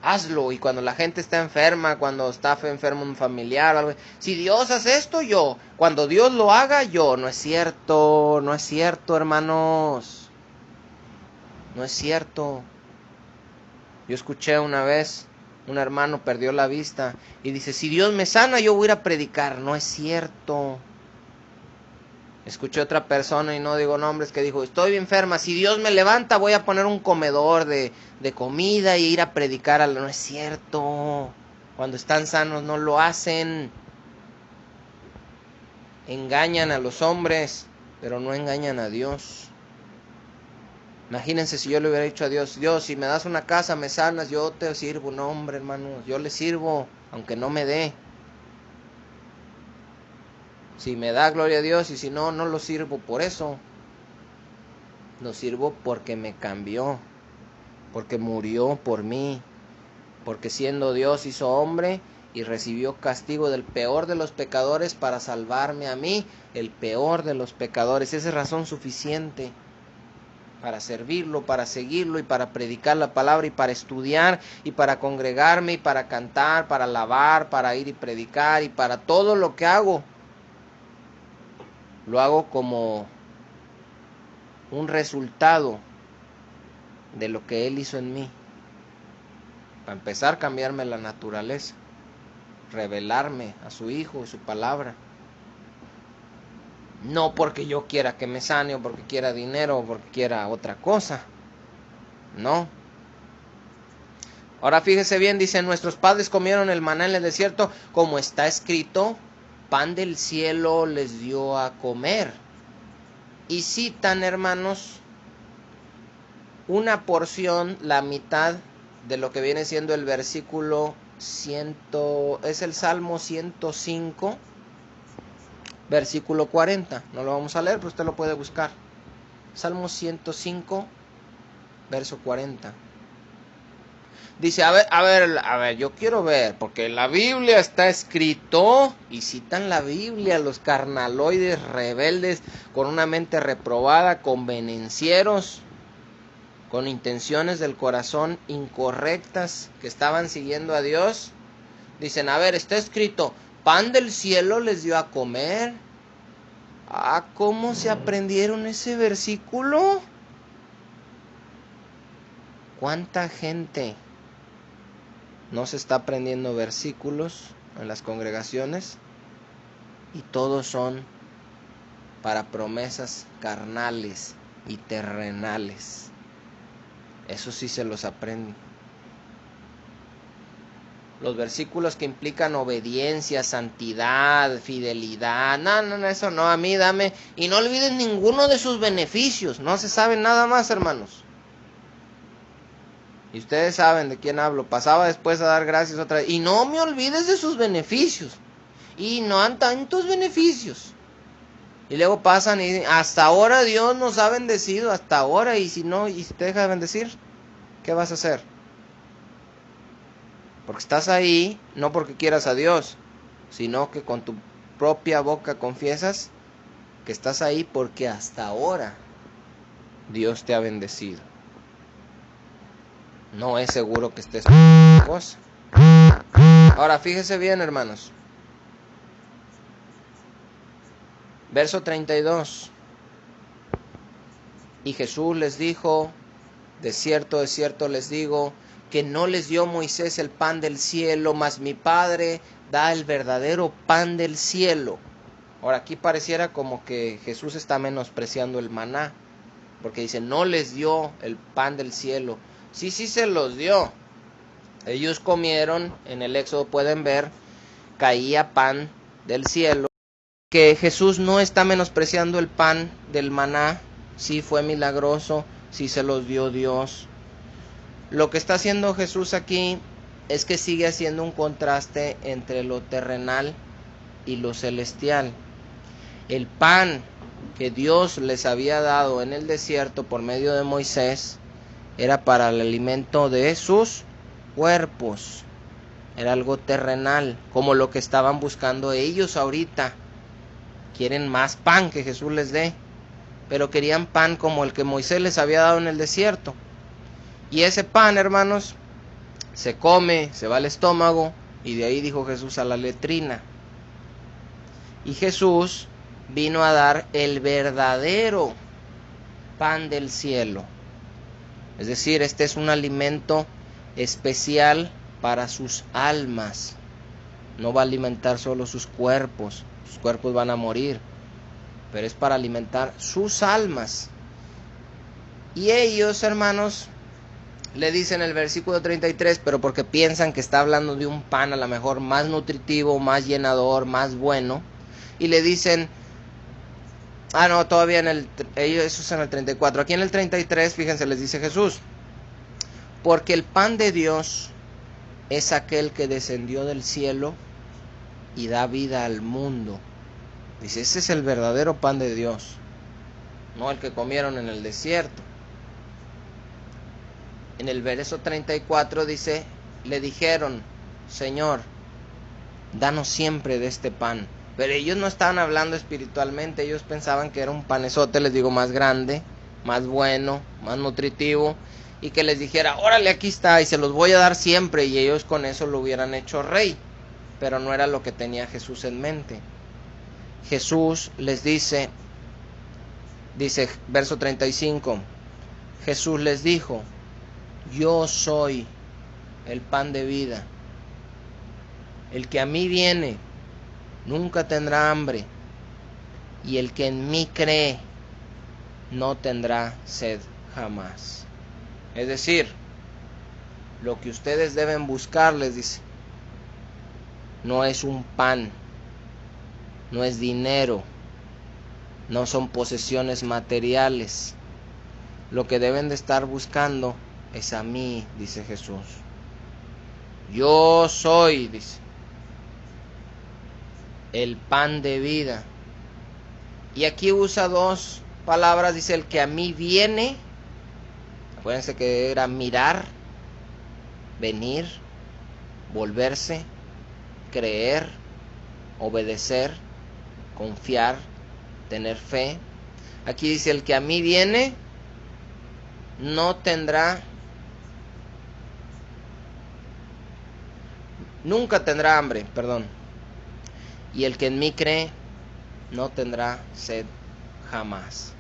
Hazlo, y cuando la gente está enferma, cuando está enfermo un familiar, algo, si Dios hace esto, yo. Cuando Dios lo haga, yo. No es cierto, no es cierto, hermanos. No es cierto. Yo escuché una vez, un hermano perdió la vista y dice: si Dios me sana, yo voy a ir a predicar. No es cierto. Escuché otra persona, y no digo nombres, que dijo: estoy enferma, si Dios me levanta voy a poner un comedor de comida y ir a predicar. No es cierto. Cuando están sanos no lo hacen. Engañan a los hombres, pero no engañan a Dios. Imagínense si yo le hubiera dicho a Dios: Dios, si me das una casa, me sanas, yo te sirvo. No, hombre, hermanos, yo le sirvo, aunque no me dé. Si me da, gloria a Dios, y si no, no lo sirvo por eso. Lo sirvo porque me cambió, porque murió por mí, porque siendo Dios hizo hombre y recibió castigo del peor de los pecadores para salvarme a mí, el peor de los pecadores. Esa es razón suficiente para servirlo, para seguirlo y para predicar la palabra y para estudiar y para congregarme y para cantar, para alabar, para ir y predicar y para todo lo que hago. Lo hago como un resultado de lo que Él hizo en mí. Para empezar, cambiarme la naturaleza, revelarme a su Hijo y su palabra. No porque yo quiera que me sane, o porque quiera dinero, o porque quiera otra cosa. No. Ahora fíjese bien, dice, nuestros padres comieron el maná en el desierto, como está escrito, pan del cielo les dio a comer. Y citan, hermanos, una porción, la mitad de lo que viene siendo el versículo 100, es el Salmo 105, versículo 40. No lo vamos a leer, pero usted lo puede buscar. Salmo 105, verso 40. Dice, a ver, yo quiero ver, porque en la Biblia está escrito, y citan la Biblia, los carnaloides rebeldes, con una mente reprobada, convenencieros, con intenciones del corazón incorrectas, que estaban siguiendo a Dios. Dicen, a ver, está escrito, pan del cielo les dio a comer. Ah, ¿cómo se aprendieron ese versículo? ¿Cuánta gente no se está aprendiendo versículos en las congregaciones? Y todos son para promesas carnales y terrenales. Eso sí se los aprenden. Los versículos que implican obediencia, santidad, fidelidad. No, eso no, a mí dame. Y no olviden ninguno de sus beneficios. No se sabe nada más, hermanos. Y ustedes saben de quién hablo. Pasaba después a dar gracias otra vez. Y no me olvides de sus beneficios. Y no han tantos beneficios. Y luego pasan y dicen, hasta ahora Dios nos ha bendecido, hasta ahora. Y si no, y si te deja de bendecir, ¿qué vas a hacer? Porque estás ahí, no porque quieras a Dios, sino que con tu propia boca confiesas que estás ahí porque hasta ahora Dios te ha bendecido. No es seguro que estés por cosa. Ahora fíjese bien, hermanos. Verso 32. Y Jesús les dijo, de cierto les digo, que no les dio Moisés el pan del cielo, mas mi Padre da el verdadero pan del cielo. Ahora aquí pareciera como que Jesús está menospreciando el maná, porque dice, no les dio el pan del cielo. Sí se los dio. Ellos comieron, en el Éxodo pueden ver, caía pan del cielo. Que Jesús no está menospreciando el pan del maná, sí fue milagroso, sí se los dio Dios. Lo que está haciendo Jesús aquí es que sigue haciendo un contraste entre lo terrenal y lo celestial. El pan que Dios les había dado en el desierto por medio de Moisés era para el alimento de sus cuerpos. Era algo terrenal, como lo que estaban buscando ellos ahorita. Quieren más pan que Jesús les dé, pero querían pan como el que Moisés les había dado en el desierto. Y ese pan, hermanos, se come, se va al estómago, y de ahí dijo Jesús a la letrina. Y Jesús vino a dar el verdadero pan del cielo. Es decir, este es un alimento especial para sus almas. No va a alimentar solo sus cuerpos van a morir, pero es para alimentar sus almas. Y ellos, hermanos, le dicen en el versículo 33, pero porque piensan que está hablando de un pan a lo mejor más nutritivo, más llenador, más bueno, y le dicen, todavía eso es en el 34, aquí en el 33, fíjense, les dice Jesús, porque el pan de Dios es aquel que descendió del cielo y da vida al mundo. Dice, ese es el verdadero pan de Dios, no el que comieron en el desierto. En el verso 34 dice, le dijeron, Señor, danos siempre de este pan. Pero ellos no estaban hablando espiritualmente, ellos pensaban que era un panesote, les digo, más grande, más bueno, más nutritivo, y que les dijera, órale, aquí está, y se los voy a dar siempre, y ellos con eso lo hubieran hecho rey. Pero no era lo que tenía Jesús en mente. Jesús les dice verso 35, Jesús les dijo, yo soy el pan de vida. El que a mí viene nunca tendrá hambre, y el que en mí cree no tendrá sed jamás. Es decir, lo que ustedes deben buscar, les dice, no es un pan, no es dinero, no son posesiones materiales. Lo que deben de estar buscando es a mí, dice Jesús. Yo soy, dice, el pan de vida. Y aquí usa dos palabras, dice el que a mí viene. Acuérdense que era mirar, venir, volverse, creer, obedecer, confiar, tener fe. Aquí dice el que a mí viene nunca tendrá hambre, y el que en mí cree no tendrá sed jamás.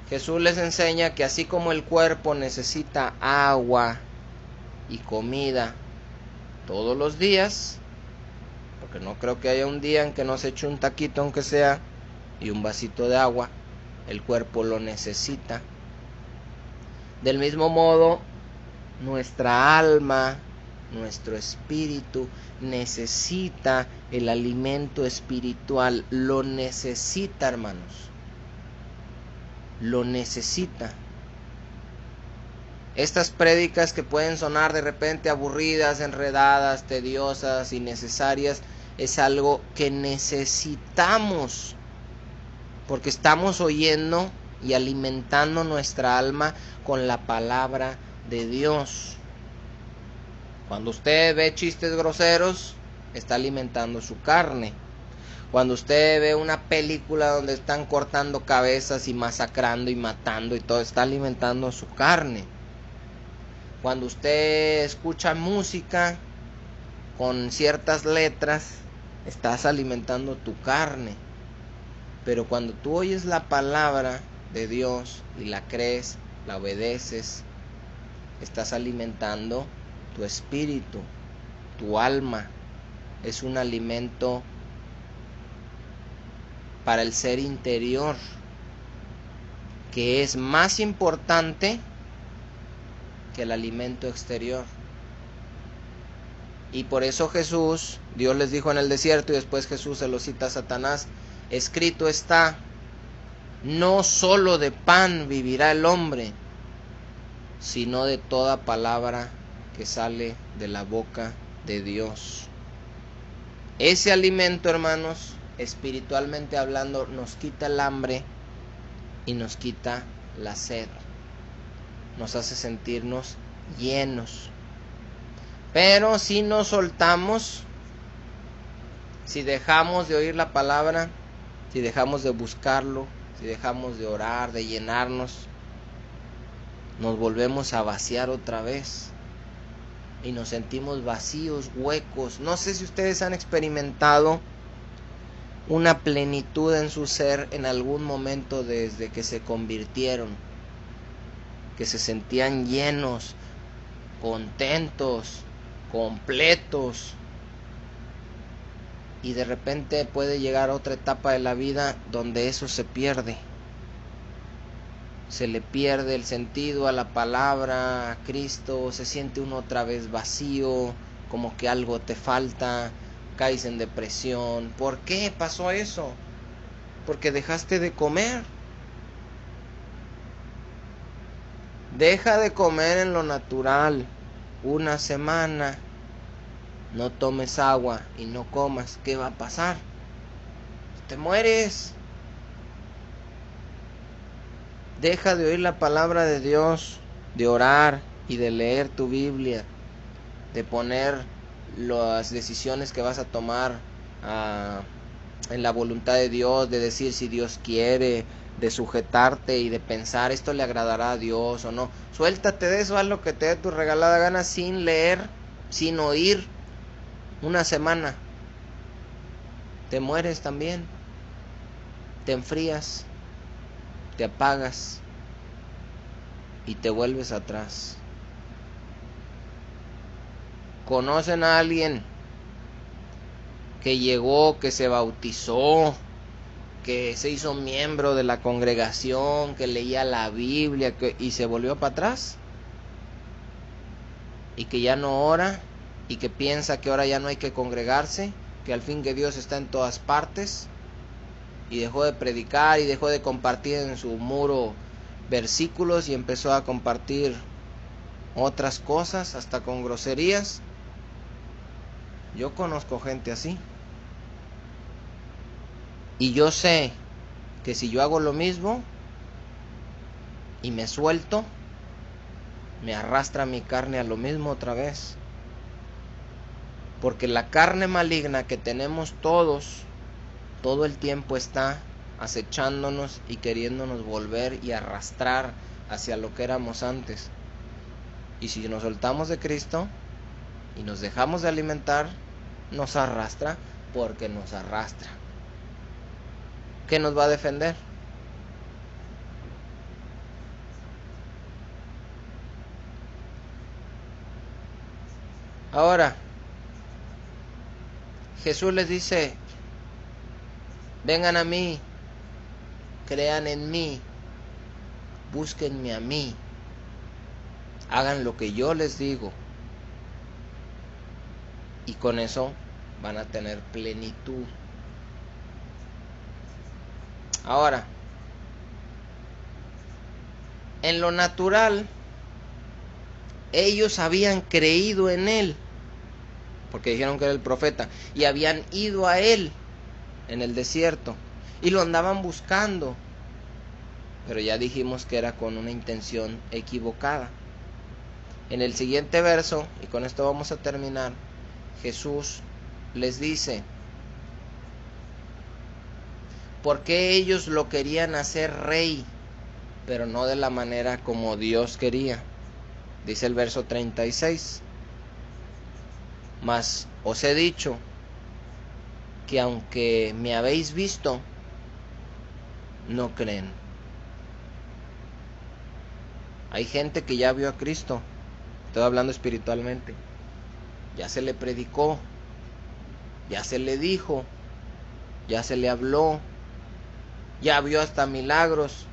Jesús les enseña que así como el cuerpo necesita agua y comida todos los días, porque no creo que haya un día en que no se eche un taquito aunque sea y un vasito de agua, el cuerpo lo necesita. Del mismo modo, nuestra alma, nuestro espíritu necesita el alimento espiritual, lo necesita, hermanos, lo necesita. Estas prédicas que pueden sonar de repente aburridas, enredadas, tediosas, innecesarias, es algo que necesitamos, porque estamos oyendo y alimentando nuestra alma con la palabra de Dios. Cuando usted ve chistes groseros, está alimentando su carne. Cuando usted ve una película donde están cortando cabezas y masacrando y matando y todo, está alimentando su carne. Cuando usted escucha música con ciertas letras, estás alimentando tu carne. Pero cuando tú oyes la palabra de Dios y la crees, la obedeces, estás alimentando tu espíritu, tu alma. Es un alimento para el ser interior, que es más importante que el alimento exterior. Y por eso Dios les dijo en el desierto, y después Jesús se lo cita a Satanás, escrito está, no solo de pan vivirá el hombre, sino de toda palabra que sale de la boca de Dios. Ese alimento, hermanos, espiritualmente hablando, nos quita el hambre y nos quita la sed. Nos hace sentirnos llenos. Pero si nos soltamos, si dejamos de oír la palabra, si dejamos de buscarlo, si dejamos de orar, de llenarnos, nos volvemos a vaciar otra vez y nos sentimos vacíos, huecos. No sé si ustedes han experimentado una plenitud en su ser en algún momento desde que se convirtieron, que se sentían llenos, contentos, completos, y de repente puede llegar a otra etapa de la vida donde eso se pierde. Se le pierde el sentido a la palabra, a Cristo, se siente uno otra vez vacío, como que algo te falta, caes en depresión. ¿Por qué pasó eso? Porque dejaste de comer. Deja de comer en lo natural una semana, no tomes agua y no comas, ¿qué va a pasar? Te mueres. Deja de oír la palabra de Dios, de orar y de leer tu Biblia, de poner las decisiones que vas a tomar en la voluntad de Dios, de decir si Dios quiere, de sujetarte y de pensar esto le agradará a Dios o no. Suéltate de eso, haz lo que te dé tu regalada gana, sin leer, sin oír, una semana. Te mueres también, te enfrías, te apagas y te vuelves atrás. ¿Conocen a alguien que llegó, que se bautizó, que se hizo miembro de la congregación, que leía la Biblia y se volvió para atrás? Y que ya no ora, y que piensa que ahora ya no hay que congregarse, que al fin que Dios está en todas partes, y dejó de predicar y dejó de compartir en su muro versículos y empezó a compartir otras cosas, hasta con groserías. Yo conozco gente así. Y yo sé que si yo hago lo mismo y me suelto, me arrastra mi carne a lo mismo otra vez. Porque la carne maligna que tenemos todos, todo el tiempo está acechándonos y queriéndonos volver y arrastrar hacia lo que éramos antes. Y si nos soltamos de Cristo y nos dejamos de alimentar, nos arrastra porque nos arrastra. ¿Qué nos va a defender? Ahora, Jesús les dice, vengan a mí, crean en mí, búsquenme a mí, hagan lo que yo les digo. Y con eso van a tener plenitud. Ahora, en lo natural, ellos habían creído en él, porque dijeron que era el profeta, y habían ido a él en el desierto, y lo andaban buscando, pero ya dijimos que era con una intención equivocada. En el siguiente verso, y con esto vamos a terminar, Jesús les dice, ¿por qué ellos lo querían hacer rey, pero no de la manera como Dios quería? Dice el verso 36, mas os he dicho que aunque me habéis visto, no creen. Hay gente que ya vio a Cristo, estoy hablando espiritualmente, ya se le predicó, ya se le dijo, ya se le habló, ya vio hasta milagros,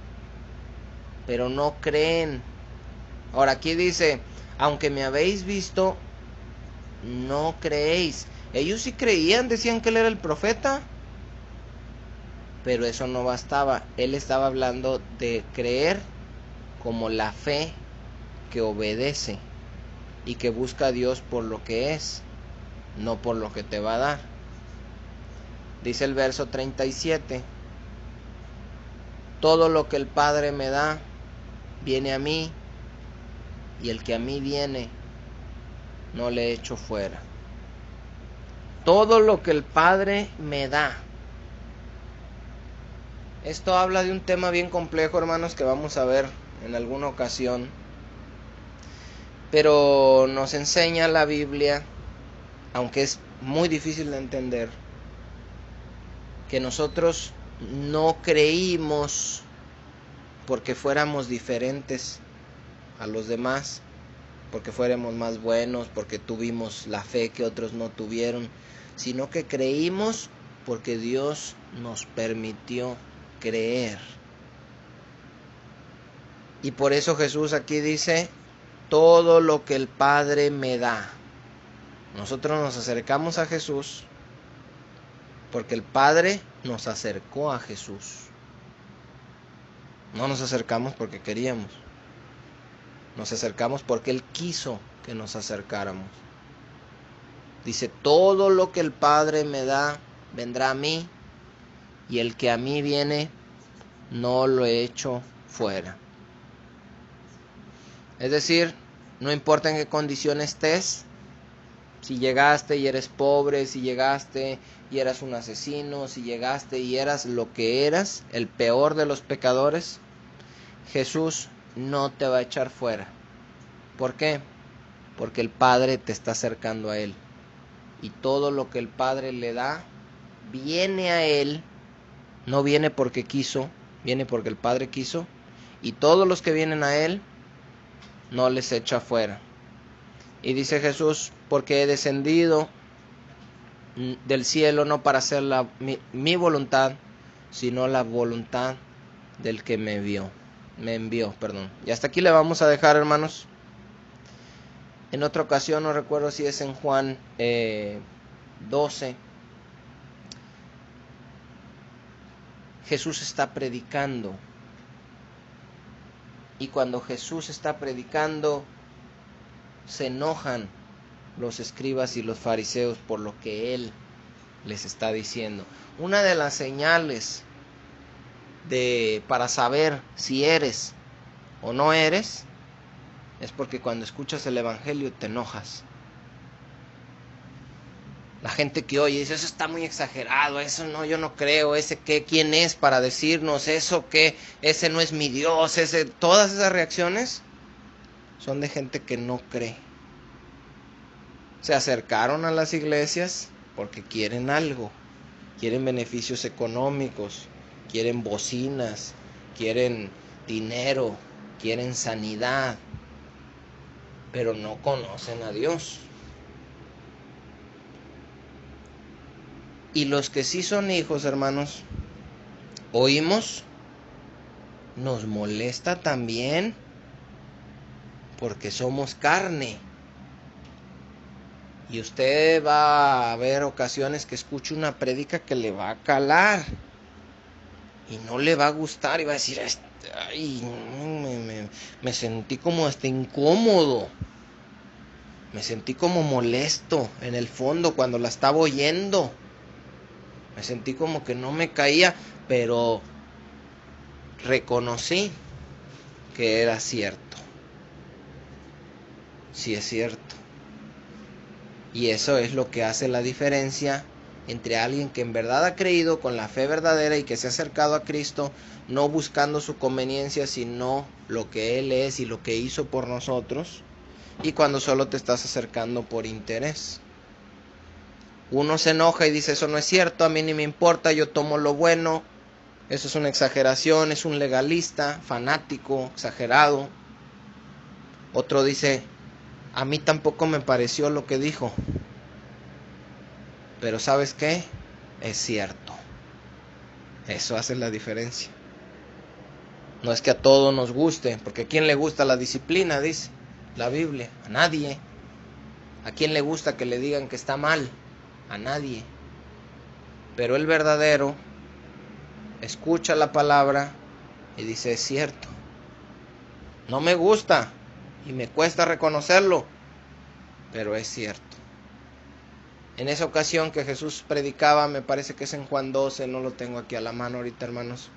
pero no creen. Ahora aquí dice, aunque me habéis visto, no creéis. Ellos sí creían, decían que él era el profeta, pero eso no bastaba. Él estaba hablando de creer como la fe que obedece y que busca a Dios por lo que es, no por lo que te va a dar. Dice el verso 37, todo lo que el Padre me da, viene a mí, y el que a mí viene, no le echo fuera. Todo lo que el Padre me da. Esto habla de un tema bien complejo, hermanos, que vamos a ver en alguna ocasión. Pero nos enseña la Biblia, aunque es muy difícil de entender, que nosotros no creímos porque fuéramos diferentes a los demás, porque fuéramos más buenos, porque tuvimos la fe que otros no tuvieron, sino que creímos porque Dios nos permitió creer. Y por eso Jesús aquí dice, todo lo que el Padre me da. Nosotros nos acercamos a Jesús porque el Padre nos acercó a Jesús. No nos acercamos porque queríamos. Nos acercamos porque Él quiso que nos acercáramos. Dice, todo lo que el Padre me da, vendrá a mí, y el que a mí viene, no lo echo fuera. Es decir, no importa en qué condición estés, Si llegaste y eres pobre, si llegaste y eras un asesino, si llegaste y eras lo que eras, el peor de los pecadores, Jesús no te va a echar fuera. ¿Por qué? Porque el Padre te está acercando a Él. Y todo lo que el Padre le da, viene a Él. No viene porque quiso, viene porque el Padre quiso. Y todos los que vienen a Él, no les echa fuera. Y dice Jesús, porque he descendido del cielo no para hacer mi voluntad, sino la voluntad del que me envió. Y hasta aquí le vamos a dejar, hermanos. En otra ocasión, no recuerdo si es en Juan 12, Jesús está predicando. Y cuando Jesús está predicando, se enojan los escribas y los fariseos por lo que Él les está diciendo. Una de las señales para saber si eres o no eres, es porque cuando escuchas el evangelio te enojas. La gente que oye dice, eso está muy exagerado, eso no, yo no creo, ese qué, quién es para decirnos eso, qué, ese no es mi Dios, todas esas reacciones son de gente que no cree. Se acercaron a las iglesias porque quieren algo, quieren beneficios económicos, quieren bocinas, quieren dinero, quieren sanidad, pero no conocen a Dios. Y los que sí son hijos, hermanos, oímos, nos molesta también, porque somos carne. Y usted va a ver ocasiones que escuche una prédica que le va a calar y no le va a gustar y va a decir, ay, me sentí como hasta incómodo, me sentí como molesto en el fondo cuando la estaba oyendo. Me sentí como que no me caía, pero reconocí que era cierto. Sí es cierto. Y eso es lo que hace la diferencia entre alguien que en verdad ha creído con la fe verdadera y que se ha acercado a Cristo, no buscando su conveniencia, sino lo que Él es y lo que hizo por nosotros, y cuando solo te estás acercando por interés. Uno se enoja y dice, eso no es cierto, a mí ni me importa, yo tomo lo bueno, eso es una exageración, es un legalista, fanático, exagerado. Otro dice, a mí tampoco me pareció lo que dijo, pero ¿sabes qué? Es cierto. Eso hace la diferencia. No es que a todos nos guste, porque ¿a quién le gusta la disciplina? Dice la Biblia, a nadie. ¿A quién le gusta que le digan que está mal? A nadie. Pero el verdadero escucha la palabra y dice, es cierto. No me gusta y me cuesta reconocerlo, pero es cierto. En esa ocasión que Jesús predicaba, me parece que es en Juan 12, no lo tengo aquí a la mano ahorita, hermanos.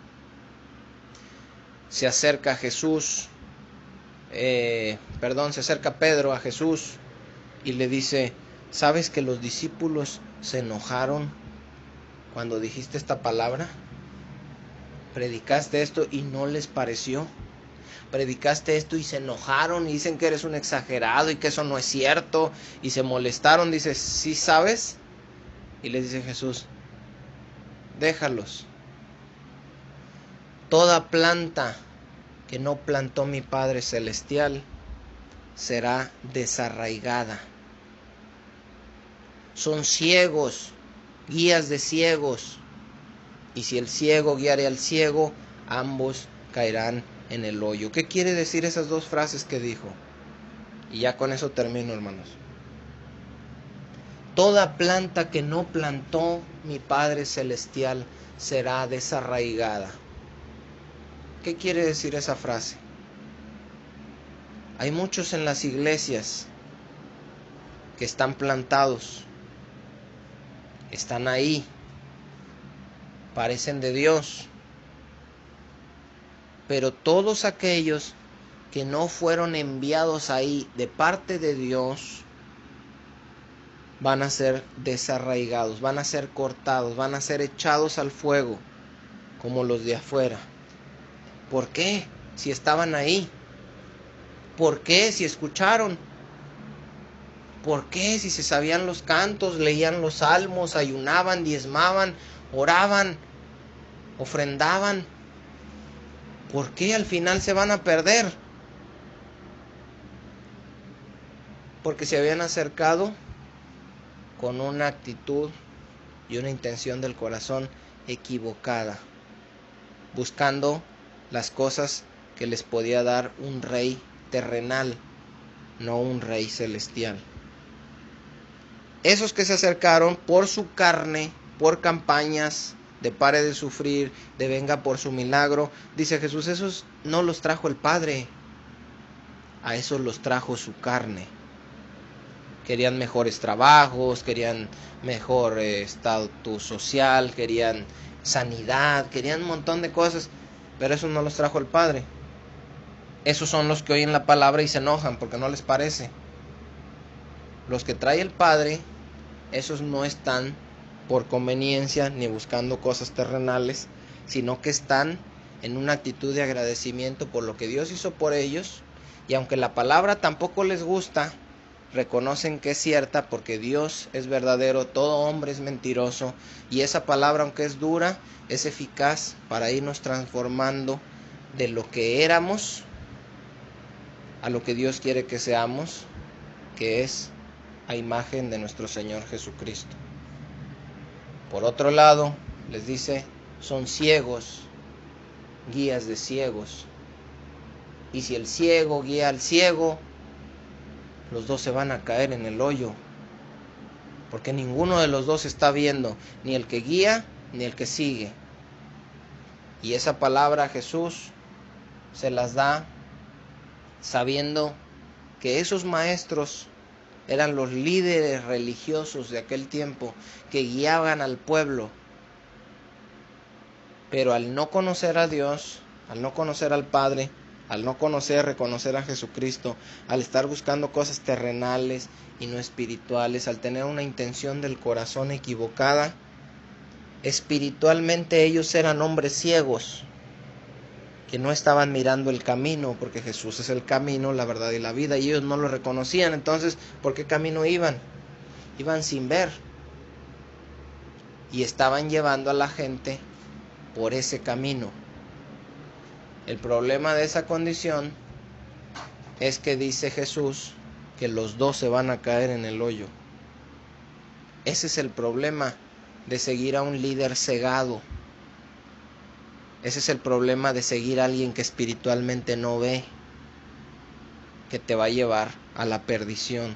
Se acerca Jesús, se acerca Pedro a Jesús y le dice, ¿sabes que los discípulos se enojaron cuando dijiste esta palabra? Predicaste esto y no les pareció. Predicaste esto y se enojaron y dicen que eres un exagerado y que eso no es cierto y se molestaron. Dice, ¿sí sabes? Y les dice Jesús, déjalos. Toda planta que no plantó mi Padre Celestial será desarraigada. Son ciegos, guías de ciegos. Y si el ciego guiare al ciego, ambos caerán en el hoyo. ¿Qué quiere decir esas dos frases que dijo? Y ya con eso termino, hermanos. Toda planta que no plantó mi Padre Celestial será desarraigada. ¿Qué quiere decir esa frase? Hay muchos en las iglesias que están plantados, están ahí, parecen de Dios, pero todos aquellos que no fueron enviados ahí de parte de Dios van a ser desarraigados, van a ser cortados, van a ser echados al fuego, como los de afuera. ¿Por qué? Si estaban ahí. ¿Por qué? Si escucharon. ¿Por qué? Si se sabían los cantos, leían los salmos, ayunaban, diezmaban, oraban, ofrendaban. ¿Por qué al final se van a perder? Porque se habían acercado con una actitud y una intención del corazón equivocada, buscando las cosas que les podía dar un rey terrenal, no un rey celestial. Esos que se acercaron por su carne, por campañas de pare de sufrir, de venga por su milagro, dice Jesús, esos no los trajo el Padre, a esos los trajo su carne. Querían mejores trabajos, querían mejor estatus social, querían sanidad, querían un montón de cosas, pero esos no los trajo el Padre. Esos son los que oyen la palabra y se enojan porque no les parece. Los que trae el Padre, esos no están por conveniencia ni buscando cosas terrenales, sino que están en una actitud de agradecimiento por lo que Dios hizo por ellos, y aunque la palabra tampoco les gusta, reconocen que es cierta porque Dios es verdadero, todo hombre es mentiroso, y esa palabra, aunque es dura, es eficaz para irnos transformando de lo que éramos a lo que Dios quiere que seamos, que es a imagen de nuestro Señor Jesucristo. Por otro lado, les dice, son ciegos, guías de ciegos. Y si el ciego guía al ciego, los dos se van a caer en el hoyo. Porque ninguno de los dos está viendo, ni el que guía, ni el que sigue. Y esa palabra Jesús se las da sabiendo que esos maestros eran los líderes religiosos de aquel tiempo que guiaban al pueblo. Pero al no conocer a Dios, al no conocer al Padre, al no reconocer a Jesucristo, al estar buscando cosas terrenales y no espirituales, al tener una intención del corazón equivocada, espiritualmente ellos eran hombres ciegos, que no estaban mirando el camino, porque Jesús es el camino, la verdad y la vida, y ellos no lo reconocían. Entonces, ¿por qué camino iban? Iban sin ver, y estaban llevando a la gente por ese camino. El problema de esa condición es que dice Jesús que los dos se van a caer en el hoyo. Ese es el problema de seguir a un líder cegado. Ese es el problema de seguir a alguien que espiritualmente no ve, que te va a llevar a la perdición.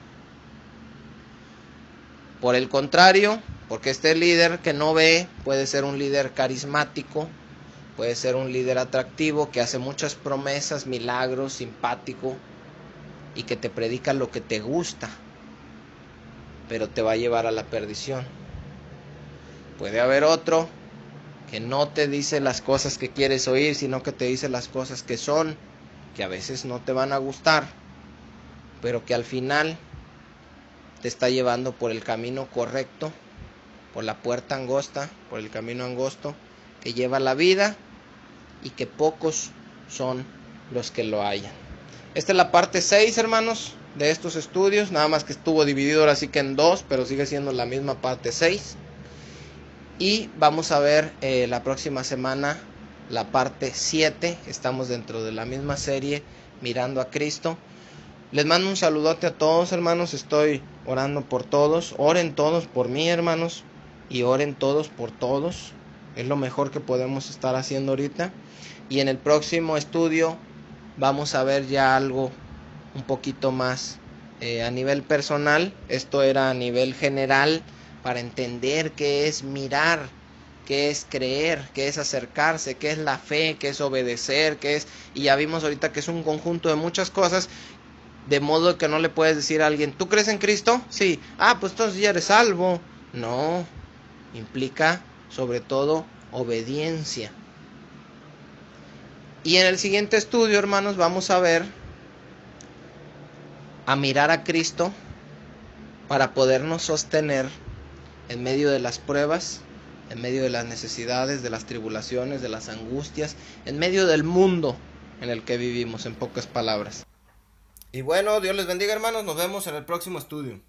Por el contrario, porque este líder que no ve puede ser un líder carismático, puede ser un líder atractivo, que hace muchas promesas, milagros, simpático, y que te predica lo que te gusta, pero te va a llevar a la perdición. Puede haber otro que no te dice las cosas que quieres oír, sino que te dice las cosas que son, que a veces no te van a gustar, pero que al final te está llevando por el camino correcto, por la puerta angosta, por el camino angosto que lleva la vida, y que pocos son los que lo hallan. Esta es la parte 6, hermanos, de estos estudios, nada más que estuvo dividido ahora sí que en 2, pero sigue siendo la misma parte 6. Y vamos a ver la próxima semana la parte 7. Estamos dentro de la misma serie, Mirando a Cristo. Les mando un saludote a todos, hermanos. Estoy orando por todos. Oren todos por mí, hermanos, y oren todos por todos. Es lo mejor que podemos estar haciendo ahorita. Y en el próximo estudio vamos a ver ya algo un poquito más a nivel personal. Esto era a nivel general, para entender qué es mirar, qué es creer, qué es acercarse, qué es la fe, qué es obedecer, qué es... Y ya vimos ahorita que es un conjunto de muchas cosas, de modo que no le puedes decir a alguien, ¿tú crees en Cristo? Sí. Ah, pues entonces ya eres salvo. No, implica sobre todo obediencia. Y en el siguiente estudio, hermanos, vamos a ver a mirar a Cristo para podernos sostener en medio de las pruebas, en medio de las necesidades, de las tribulaciones, de las angustias, en medio del mundo en el que vivimos, en pocas palabras. Y bueno, Dios les bendiga, hermanos, nos vemos en el próximo estudio.